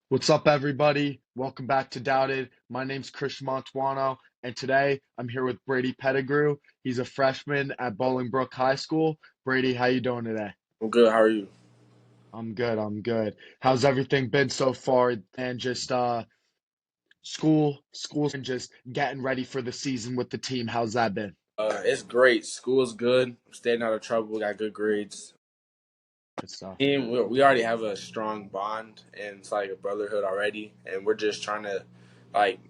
What's up, everybody? Welcome back to Doubted. My name's Chris Montuano, and today I'm here with Brady Pettigrew. He's a freshman at Bolingbrook High School. Brady, how you doing today? I'm good. How are you? I'm good. I'm good. How's everything been so far? And just school, and just getting ready for the season with the team. How's that been? It's great. School's good. I'm staying out of trouble. We got good grades. Good stuff. Team, we already have a strong bond, and it's like a brotherhood already. And we're just trying to like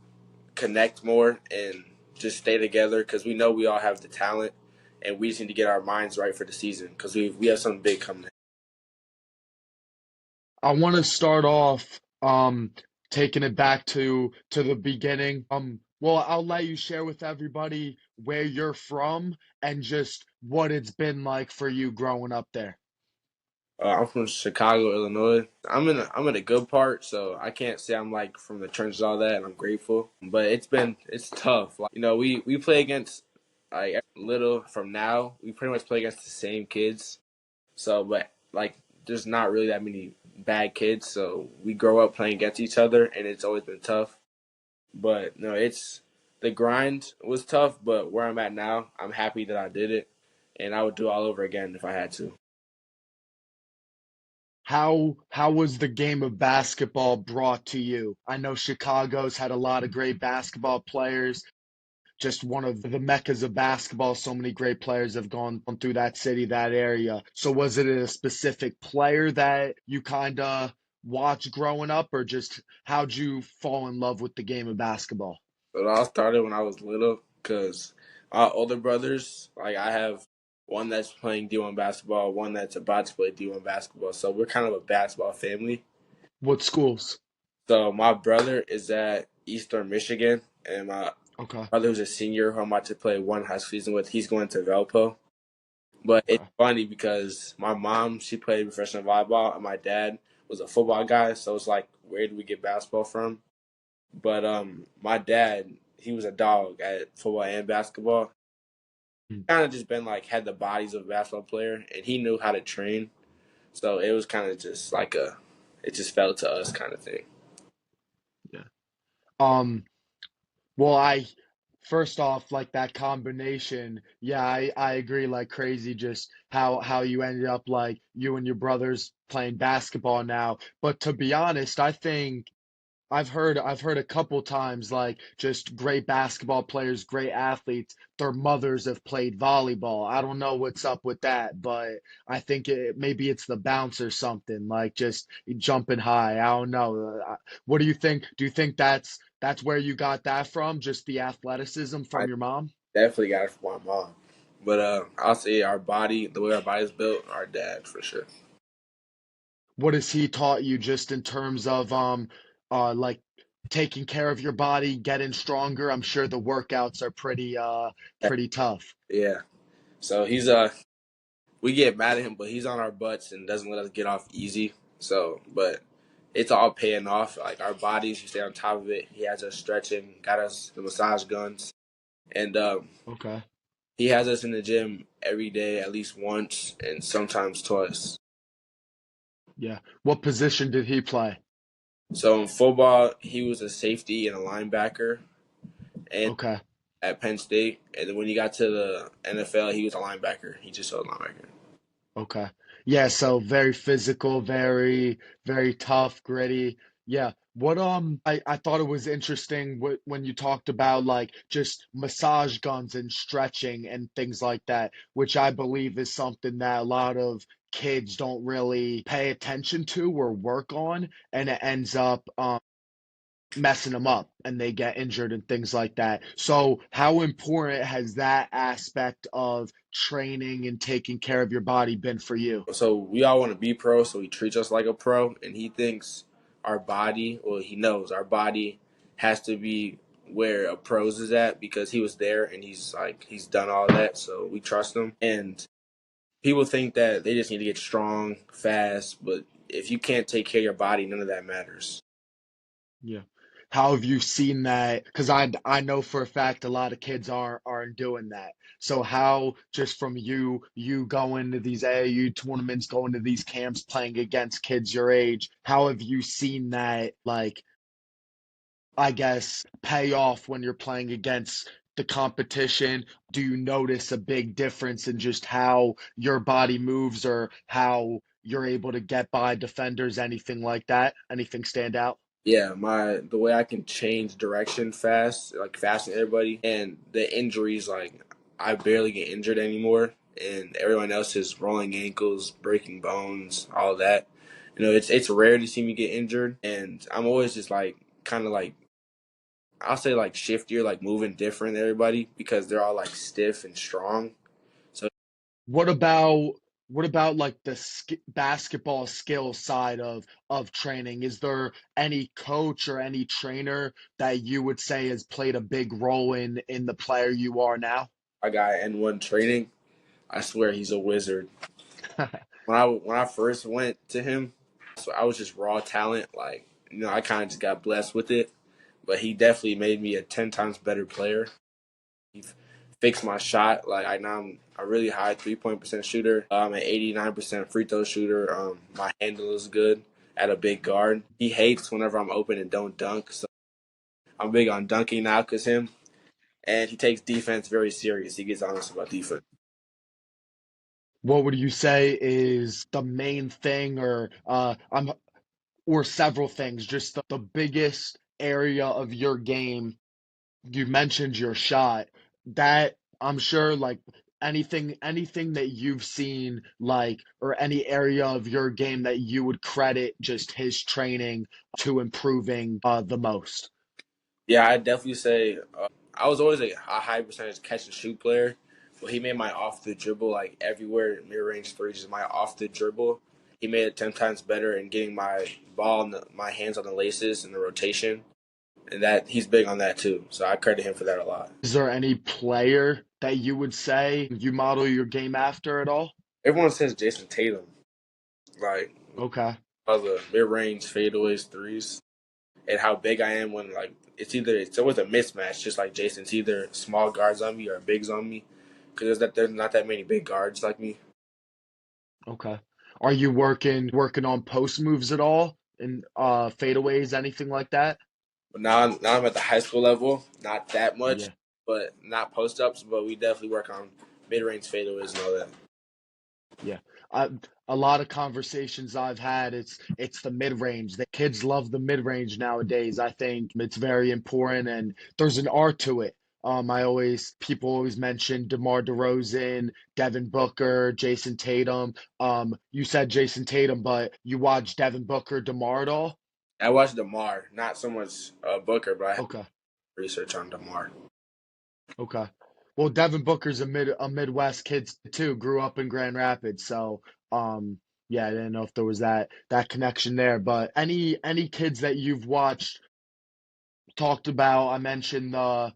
connect more and just stay together because we know we all have the talent, and we just need to get our minds right for the season because we have something big coming. I want to start off taking it back to the beginning. Well, I'll let you share with everybody where you're from and just what it's been like for you growing up there. I'm from Chicago, Illinois. I'm in a good part, so I can't say I'm like from the trenches all that, and I'm grateful. But it's tough. Like, we play against like little from now. We pretty much play against the same kids. So, but like, there's not really that many bad kids. So we grow up playing against each other, and it's always been tough. But no, it's the grind was tough. But where I'm at now, I'm happy that I did it, and I would do it all over again if I had to. How was the game of basketball brought to you? I know Chicago's had a lot of great basketball players, just one of the meccas of basketball. So many great players have gone through that city, that area. So was it a specific player that you kind of watched growing up, or just how'd you fall in love with the game of basketball? It all started when I was little because our older brothers, like I have one that's playing D1 basketball, one that's about to play D1 basketball. So we're kind of a basketball family. What schools? So my brother is at Eastern Michigan, and my Okay, brother who's a senior who I'm about to play one high school season with, he's going to Valpo. But it's okay. funny because my mom, she played professional volleyball, and my dad was a football guy. So it's like, where did we get basketball from? But my dad, he was a dog at football and basketball. Hmm. Kind of just been like had the bodies of a basketball player, and he knew how to train. So it was kind of just like it just fell to us kind of thing. Yeah. Um, well, I first off, like that combination, yeah, I agree like crazy just how you ended up like you and your brothers playing basketball now. But to be honest, I think I've heard a couple times like just great basketball players, great athletes, their mothers have played volleyball. I don't know what's up with that, but I think maybe it's the bounce or something, like just jumping high. I don't know. What do you think? Do you think that's where you got that from? Just the athleticism I from your mom? definitely got it from my mom, but I'll say our body, the way our body's built, our dad for sure. What has he taught you just in terms of like taking care of your body, getting stronger? I'm sure the workouts are pretty tough. Yeah. So we get mad at him, but he's on our butts and doesn't let us get off easy. So, but it's all paying off. Like our bodies, you stay on top of it. He has us stretching, got us the massage guns, and Okay. he has us in the gym every day, at least once, and sometimes twice. Yeah. What position did he play? So in football, he was a safety and a linebacker, and Okay. at Penn State. And then when he got to the NFL, he was a linebacker. He just was a linebacker. Okay. Yeah, so very physical, very tough, gritty. Yeah. What I thought it was interesting when you talked about like just massage guns and stretching and things like that, which I believe is something that a lot of kids don't really pay attention to or work on, and it ends up messing them up and they get injured and things like that. So, how important has that aspect of training and taking care of your body been for you? So we all want to be pro, so he treats us like a pro, and he thinks our body, well, he knows our body has to be where a pro's is at because he was there and he's done all that, so we trust him. And people think that they just need to get strong, fast, but if you can't take care of your body, none of that matters. Yeah. How have you seen that? Because I know for a fact a lot of kids aren't doing that. So how just from you going to these AAU tournaments, going to these camps, playing against kids your age, how have you seen that like I guess pay off when you're playing against the competition? Do you notice a big difference in just how your body moves or how you're able to get by defenders, anything like that? Anything stand out? Yeah, my the way I can change direction fast, like faster than everybody, and the injuries, like I barely get injured anymore, and everyone else is rolling ankles, breaking bones, all that. It's rare to see me get injured, and I'm always just like kind of like I'll say like shiftier, like moving different than everybody because they're all like stiff and strong. So What about what about like the basketball skill side of training? Is there any coach or any trainer that you would say has played a big role in the player you are now? I got N1 training. I swear he's a wizard. When I first went to him, so I was just raw talent. Like I kind of just got blessed with it. But he definitely made me a 10 times better player. He fixed my shot. Like I'm a really high 3 point percent shooter. I'm an 89% free throw shooter. My handle is good at a big guard. He hates whenever I'm open and don't dunk. So I'm big on dunking now because him. And he takes defense very serious. He gets honest about defense. What would you say is the main thing or several things, just the biggest area of your game? You mentioned your shot. That I'm sure like anything that you've seen like or any area of your game that you would credit just his training to improving the most. Yeah, I definitely say I was always a high percentage catch and shoot player, but he made my off the dribble like everywhere mid range threes is my off the dribble. He made it 10 times better in getting my ball and my hands on the laces and the rotation, and that he's big on that too. So I credit him for that a lot. Is there any player that you would say you model your game after at all? Everyone says Jason Tatum, like Okay. all the mid range fadeaways threes, and how big I am when like it's always a mismatch, just like Jason. It's either small guards on me or bigs on me, because there's not that many big guards like me. Okay. Are you working on post moves at all and fadeaways, anything like that? But now I'm at the high school level, not that much, Yeah. but not post ups. But we definitely work on mid range fadeaways and all that. Yeah. I, a lot of conversations I've had, it's the mid range. The kids love the mid range nowadays. I think it's very important and there's an art to it. People always mention DeMar DeRozan, Devin Booker, Jason Tatum. You said Jason Tatum, but you watch Devin Booker, DeMar at all? I watched Demar, not so much Booker, but I have Okay. research on Demar. Okay. Well, Devin Booker's a Midwest kid too. Grew up in Grand Rapids, so yeah, I didn't know if there was that connection there. But any kids that you've watched talked about, I mentioned the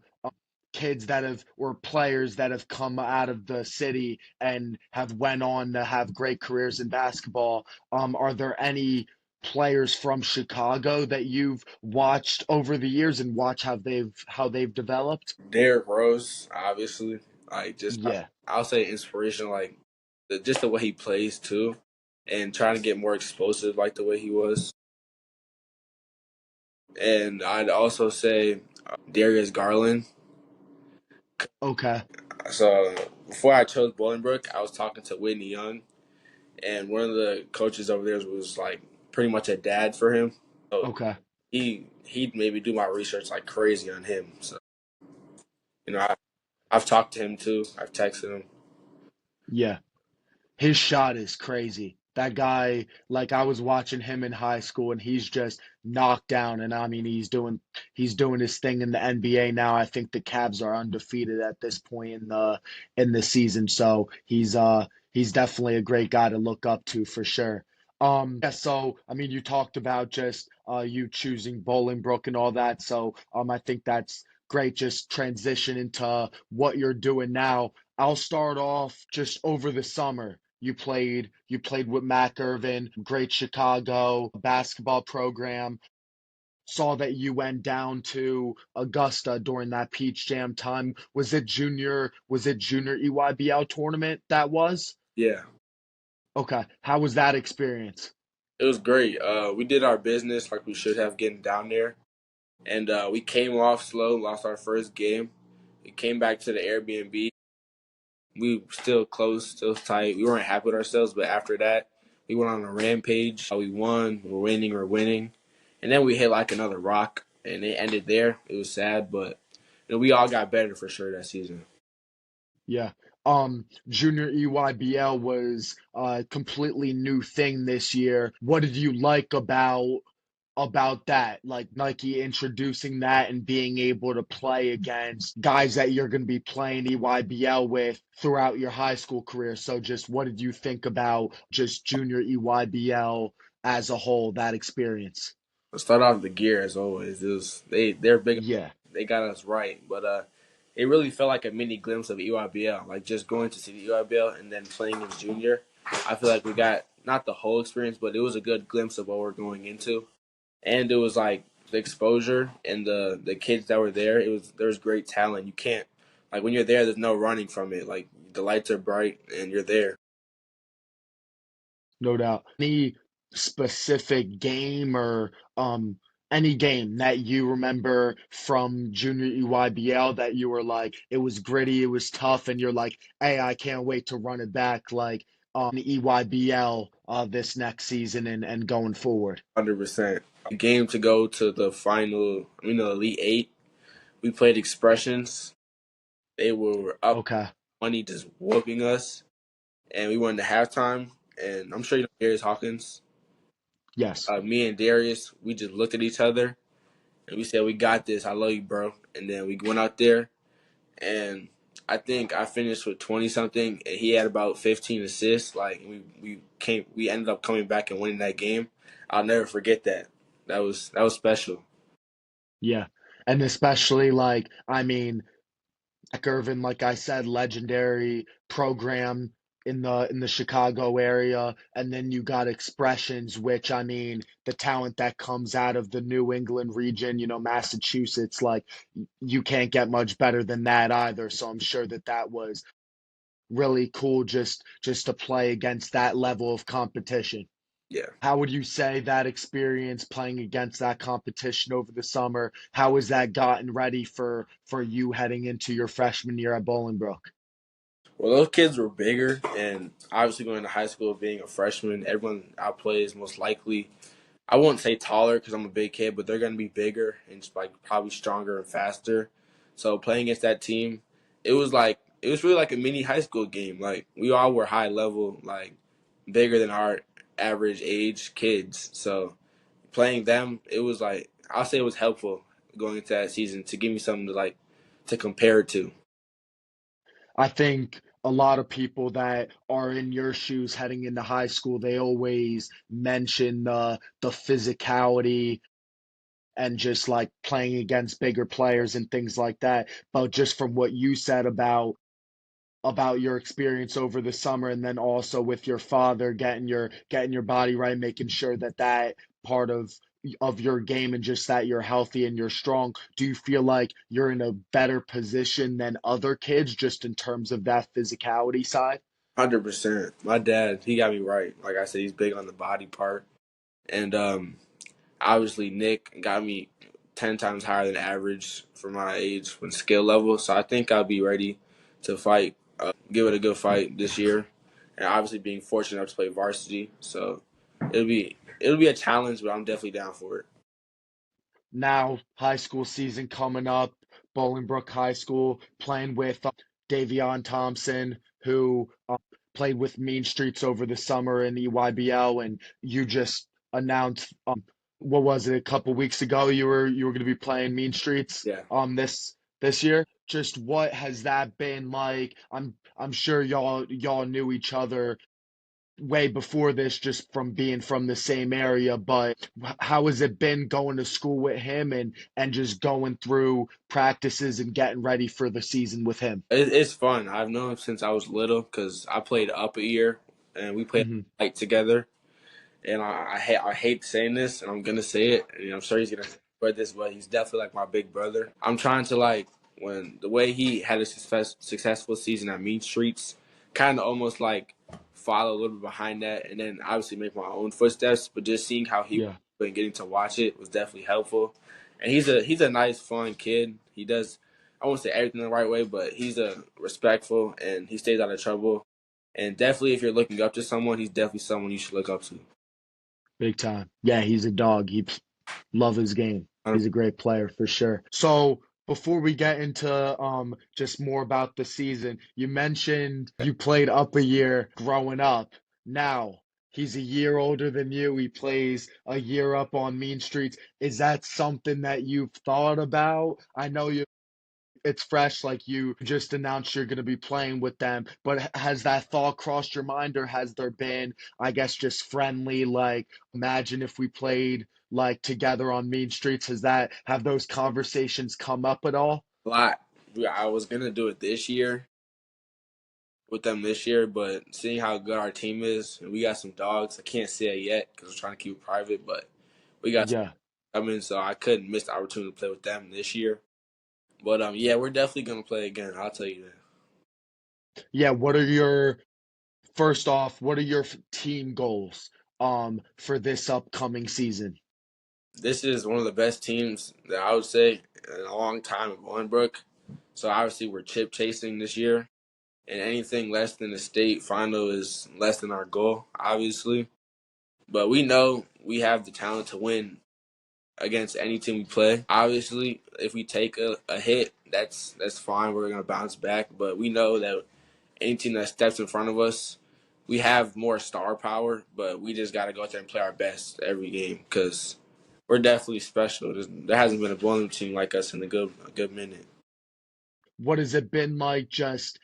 kids that have or players that have come out of the city and have went on to have great careers in basketball. Are there any players from Chicago that you've watched over the years and watch how they've developed? Derrick Rose, obviously, like just Yeah. I'll say inspiration, like just the way he plays too, and trying to get more explosive, like the way he was. And I'd also say Darius Garland. Okay. So before I chose Bolingbrook, I was talking to Whitney Young, and one of the coaches over there was like pretty much a dad for him. So Okay. he'd maybe do my research like crazy on him. So you know, I've talked to him too. I've texted him. Yeah. His shot is crazy. That guy, like I was watching him in high school and he's just knocked down and I mean he's doing his thing in the NBA now. I think the Cavs are undefeated at this point in the season. So he's definitely a great guy to look up to for sure. Yeah, so I mean you talked about just you choosing Bolingbrook and all that. So I think that's great just transition into what you're doing now. I'll start off just over the summer. You played with Mac Irvin, great Chicago basketball program. saw that you went down to Augusta during that Peach Jam time. Was it junior EYBL tournament that was? Yeah, Okay. How was that experience? it was great. We did our business like we should have getting down there, and we came off slow, lost our first game. We came back to the Airbnb. We still close, still tight. We weren't happy with ourselves, but after that, we went on a rampage. We won. We're winning, and then we hit like another rock, and it ended there. It was sad, but we all got better for sure that season. Yeah. Junior EYBL was a completely new thing this year. What did you like about that? Like Nike introducing that and being able to play against guys that you're going to be playing EYBL with throughout your high school career. So just what did you think about just junior EYBL as a whole, that experience? Let's start off the gear as always. They're big. Yeah, They got us right, but it really felt like a mini glimpse of EYBL. Like just going to see the EYBL and then playing in junior. I feel like we got not the whole experience, but it was a good glimpse of what we're going into. And it was like the exposure and the kids that were there. There was great talent. You can't like when you're there. There's no running from it. Like the lights are bright and you're there. no doubt. Any specific game or any game that you remember from junior EYBL that you were like, it was gritty, it was tough, and you're like, hey, I can't wait to run it back like EYBL this next season and going forward. 100%. Game to go to the final. The Elite Eight. We played Expressions. They were up Okay. 20, just whooping us, and we went to halftime. And I'm sure you know Darius Hawkins. Yes. Me and Darius, we just looked at each other and we said, "We got this. I love you, bro." And then we went out there, and I think I finished with 20 something, and he had about 15 assists. Like we ended up coming back and winning that game. I'll never forget that. That was special. Yeah. And especially like, I mean, Zach Irvin, like I said, legendary program in the Chicago area, and then you got Expressions, which I mean, the talent that comes out of the New England region, Massachusetts, like you can't get much better than that either. So I'm sure that that was really cool just to play against that level of competition. Yeah. How would you say that experience playing against that competition over the summer? How has that gotten ready for you heading into your freshman year at Bolingbrook? Well, those kids were bigger, and obviously going to high school, being a freshman, everyone outplays most likely. I wouldn't say taller because I'm a big kid, but they're going to be bigger and just like probably stronger and faster. So playing against that team, it was really like a mini high school game. Like we all were high level, like bigger than our average age kids. So playing them, it was like I'll say it was helpful going into that season to give me something to compare it to. I think a lot of people that are in your shoes heading into high school, they always mention the physicality and just like playing against bigger players and things like that. But just from what you said about your experience over the summer and then also with your father getting your body right, making sure that that part of your game and just that you're healthy and you're strong. Do you feel like you're in a better position than other kids just in terms of that physicality side? 100%. My dad, he got me right. Like I said, he's big on the body part, and obviously Nick got me 10 times higher than average for my age when skill level. So I think I'll be ready to fight, give it a good fight this year, and obviously being fortunate enough to play varsity. So it'll be a challenge, but I'm definitely down for it. Now high school season coming up, Bolingbrook High School playing with Davion Thompson, who played with Mean Streets over the summer in EYBL, and you just announced what was it, a couple weeks ago you were going to be playing Mean Streets Yeah. this year. Just what has that been like? I'm sure y'all knew each other way before this just from being from the same area, but how has it been going to school with him and just going through practices and getting ready for the season with him? It's fun. I've known him since I was little because I played up a year and we played Hmm. like together. And I hate saying this, and I'm gonna say it. And I'm sure he's gonna say it, put it this way, he's definitely like my big brother. I'm trying to like when the way he had a successful season at Mean Streets, kind of almost like follow a little bit behind that, and then obviously make my own footsteps. But just seeing how he Yeah, and getting to watch it was definitely helpful. And he's a nice, fun kid. He does I won't say everything the right way, but he's a respectful and he stays out of trouble. And definitely, if you're looking up to someone, he's definitely someone you should look up to. big time. Yeah, he's a dog. Love his game. He's a great player for sure. So before we get into just more about the season, you mentioned you played up a year growing up. Now he's a year older than you. He plays a year up on Mean Streets. Is that something that you've thought about? I know it's fresh, like you just announced you're going to be playing with them, but has that thought crossed your mind, or has there been, I guess, just friendly, like, imagine if we played like together on Mean Streets? Have those conversations come up at all? A lot. I was gonna do it this year with them this year, but seeing how good our team is, and we got some dogs. I can't say it yet because we're trying to keep it private, but we got some Yeah. coming, so I couldn't miss the opportunity to play with them this year. But yeah, we're definitely gonna play again. I'll tell you that. Yeah, what are your team goals for this upcoming season? This is one of the best teams that I would say in a long time at Bolingbrook. So obviously we're chip chasing this year, and anything less than the state final is less than our goal, obviously. But we know we have the talent to win against any team we play. Obviously, if we take a hit, that's fine. We're gonna bounce back. But we know that any team that steps in front of us, we have more star power. But we just got to go out there and play our best every game because we're definitely special. There hasn't been a bowling team like us in a good minute. What has it been like, just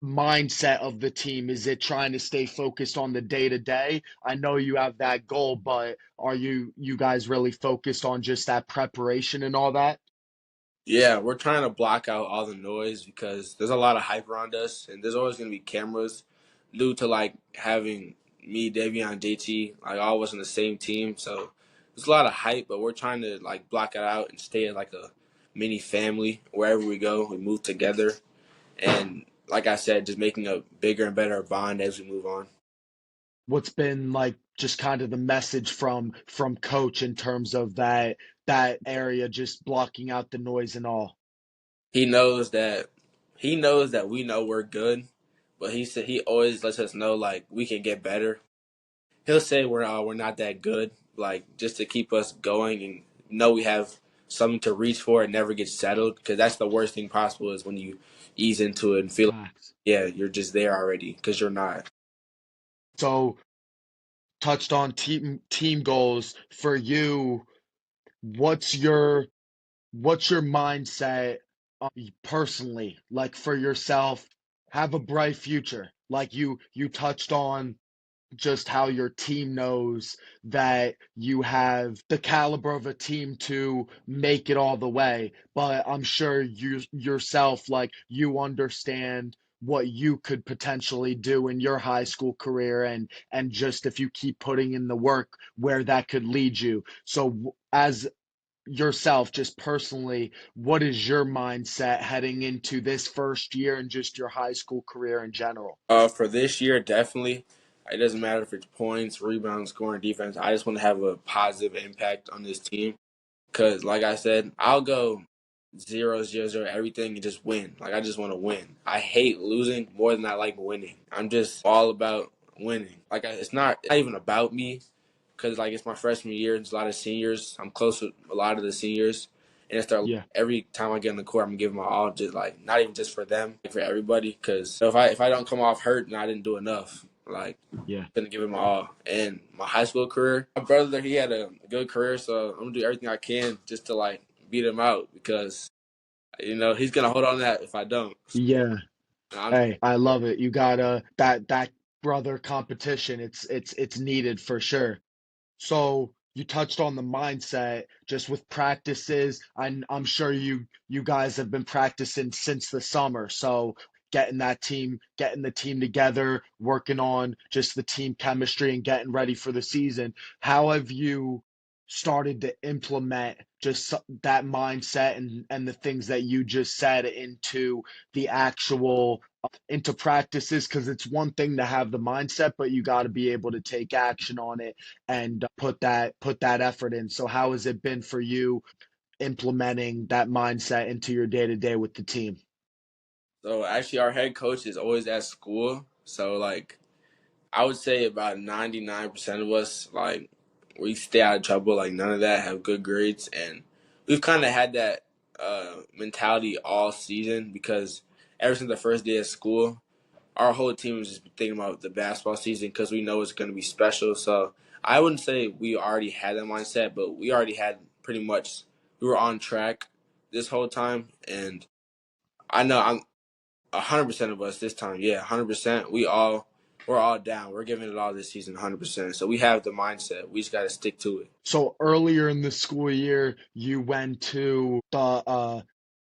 mindset of the team? Is it trying to stay focused on the day to day? I know you have that goal, but are you guys really focused on just that preparation and all that? Yeah, we're trying to block out all the noise because there's a lot of hype around us, and there's always going to be cameras due to like having me, Davion, JT, like all of us in the same team. So there's a lot of hype, but we're trying to like block it out and stay like a mini family wherever we go. We move together, and like I said, just making a bigger and better bond as we move on. What's been like just kind of the message from coach in terms of that area, just blocking out the noise and all? He knows that he knows that we know we're good, but he said he always lets us know like we can get better. He'll say we're not that good, like just to keep us going and know we have something to reach for and never get settled. Because that's the worst thing possible is when you ease into it and feel like, Facts. yeah, you're just there already because you're not. So touched on team goals for you. What's your what's your mindset, personally, like for yourself? Have a bright future. Like you touched on just how your team knows that you have the caliber of a team to make it all the way. But I'm sure you yourself, like, you understand what you could potentially do in your high school career, and just if you keep putting in the work, where that could lead you. So as yourself, just personally, what is your mindset heading into this first year and just your high school career in general? For this year, definitely. It doesn't matter if it's points, rebounds, scoring, defense. I just want to have a positive impact on this team. Cause like I said, I'll go 0-0-0 everything and just win. Like I just want to win. I hate losing more than I like winning. I'm just all about winning. It's not even about me. Cause like it's my freshman year. There's a lot of seniors. I'm close with a lot of the seniors, and Yeah, every time I get in the court, I'm giving my all. Just like not even just for them, like for everybody. Cause if I don't come off hurt, then I didn't do enough. Like yeah. gonna give it my all. And my high school career, my brother, he had a good career, so I'm gonna do everything I can just to like beat him out because he's gonna hold on to that if I don't. Yeah. I'm Hey, I love it. You gotta that brother competition. It's needed for sure. So you touched on the mindset just with practices. I'm sure you guys have been practicing since the summer. So getting the team together, working on just the team chemistry and getting ready for the season. How have you started to implement just that mindset and the things that you just said into the actual into practices, because it's one thing to have the mindset, but you got to be able to take action on it and put that effort in. So how has it been for you implementing that mindset into your day to day with the team? So actually, our head coach is always at school. So like, I would say about 99% of us like we stay out of trouble. Like none of that have good grades, and we've kind of had that mentality all season because ever since the first day of school, our whole team is just thinking about the basketball season because we know it's going to be special. So I wouldn't say we already had that mindset, but we already had pretty much we were on track this whole time, and I know I'm 100% of us this time. Yeah, 100%. We're all down. We're giving it all this season, 100%. So we have the mindset. We just got to stick to it. So earlier in the school year, you went to the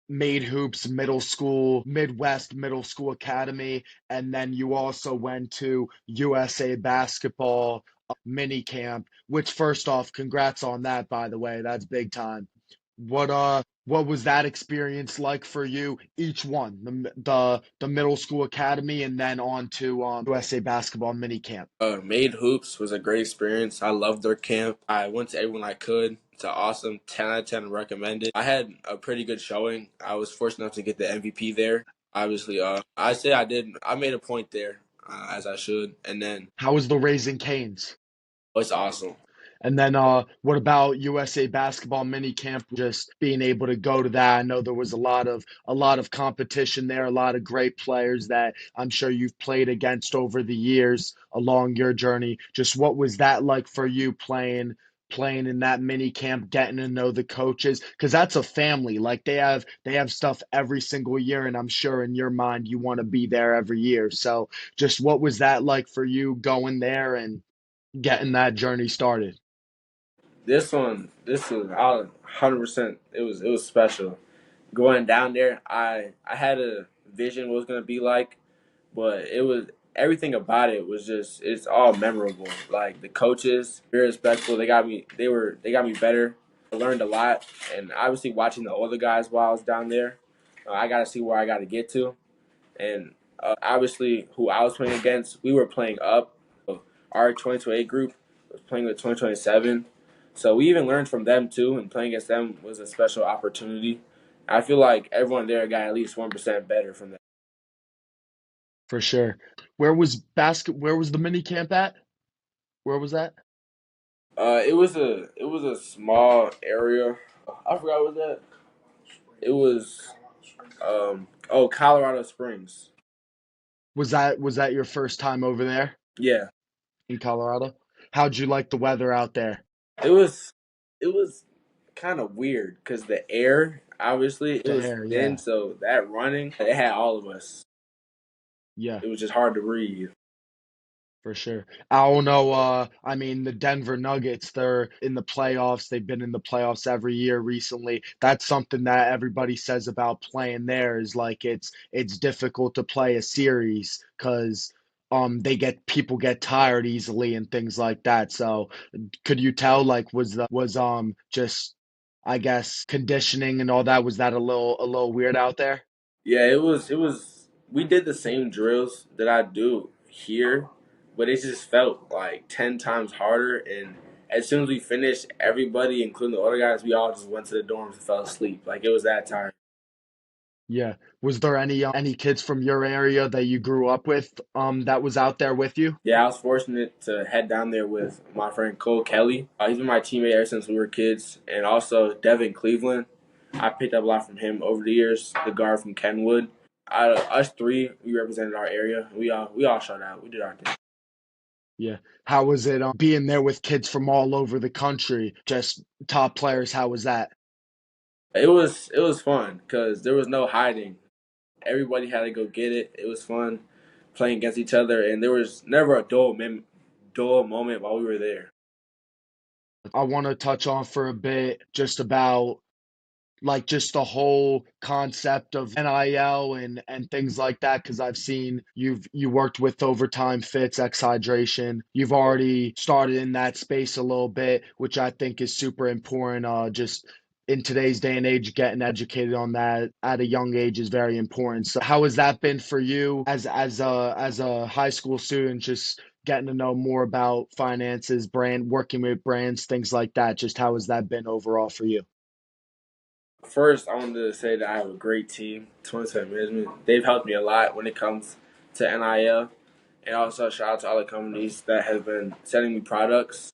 Made Hoops Middle School, Midwest Middle School Academy, and then you also went to USA Basketball Minicamp, which first off, congrats on that, by the way. That's big time. What was that experience like for you? Each one, the middle school academy, and then on to USA Basketball Minicamp. Made Hoops was a great experience. I loved their camp. I went to everyone I could. It's an awesome 10 out of 10 recommended. I had a pretty good showing. I was fortunate enough to get the MVP there. Obviously, I say I did. I made a point there, as I should. And then How was the Raising Canes? it's awesome. And then what about USA Basketball Mini Camp? Just being able to go to that. I know there was a lot of competition there, a lot of great players that I'm sure you've played against over the years along your journey. Just what was that like for you playing in that mini camp, getting to know the coaches? Because that's a family. Like they have stuff every single year, and I'm sure in your mind you want to be there every year. So just what was that like for you going there and getting that journey started? This was 100%. It was special. Going down there, I had a vision what it was gonna be like, but it was everything about it was just it's all memorable. Like the coaches, very respectful. They got me better. I learned a lot, and obviously watching the older guys while I was down there, I got to see where I got to get to, and obviously who I was playing against, we were playing up. Our 2028 group was playing with 2027, so we even learned from them too, and playing against them was a special opportunity. I feel like everyone there got at least 1% better from that. For sure. Where was the mini camp at? Where was that? It was a small area. I forgot what that. It was Colorado Springs. Was that your first time over there Yeah, in Colorado? How'd you like the weather out there? it was it was kind of weird because the air obviously it The was air, thin, yeah. so that running it had all of us. Yeah. It was just hard to breathe. For sure. I don't know. I mean, the Denver Nuggets, they're in the playoffs. They've been in the playoffs every year recently. That's something that everybody says about playing there is like it's difficult to play a series because they get people get tired easily and things like that. So could you tell like was just I guess conditioning and all that, was that a little weird out there? Yeah, it was. We did the same drills that I do here, but it just felt like 10 times harder. And as soon as we finished, everybody, including the other guys, we all just went to the dorms and fell asleep. Like it was that tiring. Yeah. Was there any kids from your area that you grew up with that was out there with you? Yeah, I was fortunate to head down there with my friend Cole Kelly. He's been my teammate ever since we were kids, and also Devin Cleveland. I picked up a lot from him over the years. The guard from Kenwood. Out of us three, we represented our area. We all showed out. We did our thing. Yeah. How was it being there with kids from all over the country? Just top players. How was that? It was fun because there was no hiding. Everybody had to go get it. It was fun playing against each other, and there was never a dull moment while we were there. I want to touch on for a bit just about like just the whole concept of NIL and things like that? Because I've seen you worked with Overtime Fits, X Hydration. You've already started in that space a little bit, which I think is super important. Just in today's day and age, getting educated on that at a young age is very important. So, how has that been for you as a high school student? Just getting to know more about finances, brand, working with brands, things like that. Just how has that been overall for you? First, I wanted to say that I have a great team, 27 Management. They've helped me a lot when it comes to NIL. And also shout out to all the companies that have been sending me products.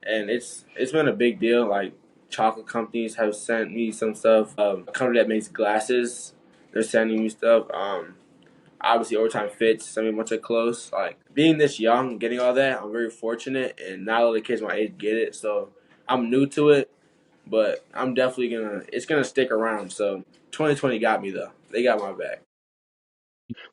And it's been a big deal. Like chocolate companies have sent me some stuff. A company that makes glasses, they're sending me stuff. Obviously, Overtime Fits sent me a bunch of clothes. Like being this young, getting all that, I'm very fortunate, and not all the kids my age get it. So I'm new to it, but I'm definitely gonna. It's gonna stick around. So 2020 got me though. They got my back.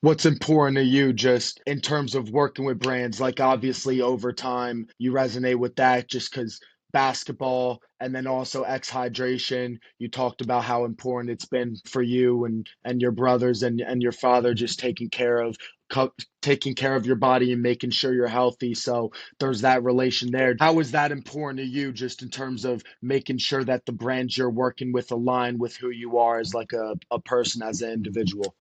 What's important to you just in terms of working with brands? Like obviously over time you resonate with that just because basketball and then also X hydration. You talked about how important it's been for you and your brothers and your father just taking care of your body and making sure you're healthy. So there's that relation there. How is that important to you just in terms of making sure that the brands you're working with align with who you are as like a person, as an individual?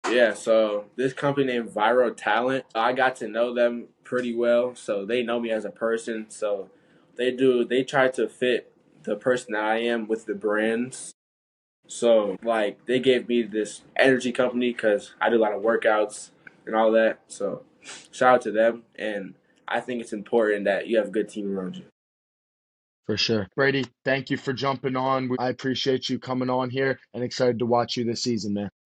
Yeah, so this company named Viral Talent, I got to know them pretty well. So they know me as a person. So they try to fit the person that I am with the brands. So like they gave me this energy company because I do a lot of workouts and all that. So shout out to them. And I think it's important that you have a good team around you. For sure. Brady, thank you for jumping on. I appreciate you coming on here and excited to watch you this season, man.